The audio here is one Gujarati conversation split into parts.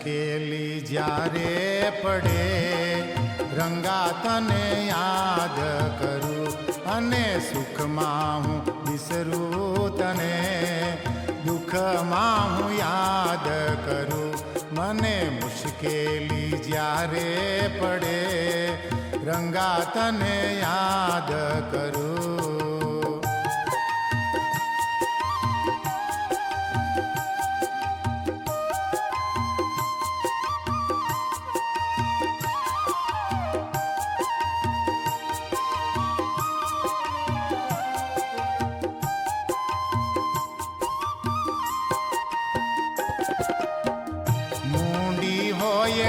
મુશ્કેલી જ્યારે પડે રંગા તને યાદ કરું અને સુખમાં હું વિસરું તને દુઃખમાં હું યાદ કરું મને મુશ્કેલી જ્યારે પડે રંગા તને યાદ કરું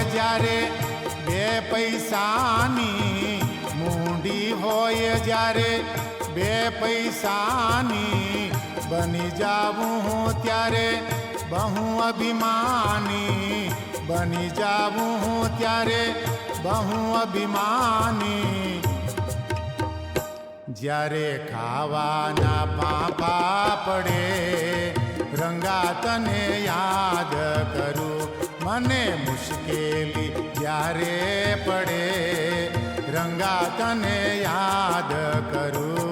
જ્યારે બે પૈસાની મૂંડી હોય જ્યારે બે પૈસાની બની જાવું હું ત્યારે બહુ અભિમાની બની જાવું હું ત્યારે બહુ અભિમાની જ્યારે ખાવાના પાપા પડે રંગા તને યાદ કરું મને મુશ્કેલી જ્યારે પડે રંગા તને યાદ કરું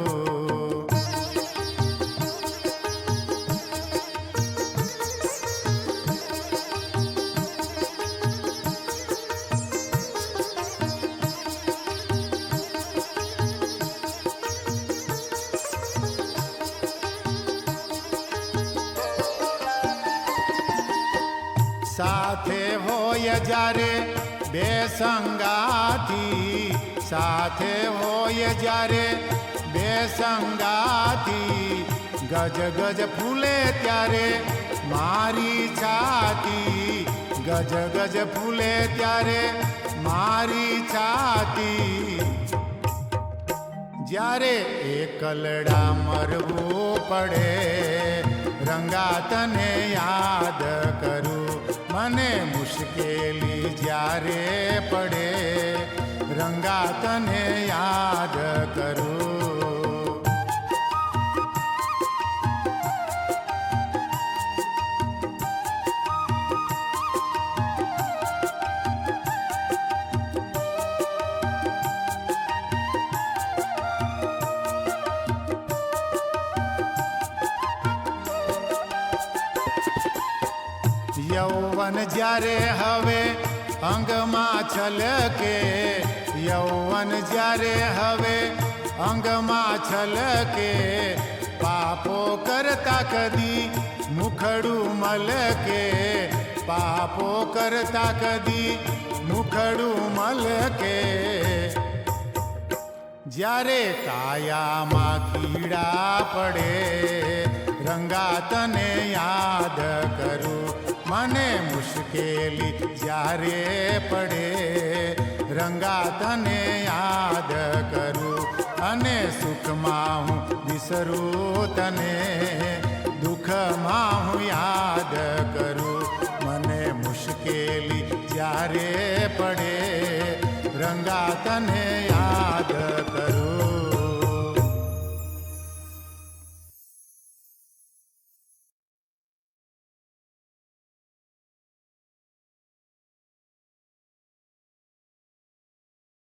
સાથે હોય જ્યારે બે સંગાથી સાથે હોય જ્યારે બે સંગાથી ગજ ગજ ફૂલે ત્યારે મારી છાતી ગજ ગજ ફૂલે ત્યારે મારી છાતી જ્યારે એકલડા મરવું પડે રંગા તને યાદ કરું મને મુશ્કેલી જ્યારે પડે રંગા તને યાદ કરું યૌવન જ્યારે હવે અંગમાં છલકે યૌવન જ્યારે હવે અંગમાં છલકે પાપો કરતા કદી મુખડું મલકે પાપો કરતા કદી મુખડું મલકે જ્યારે કાયામાં કીડા પડે રંગા તને યાદ કરું મને મુશ્કેલી જ્યારે પડે રંગા તને યાદ કરું અને સુખમાં હું વિસરું તને દુઃખમાં હું યાદ કરું મને મુશ્કેલી જ્યારે પડે રંગા તને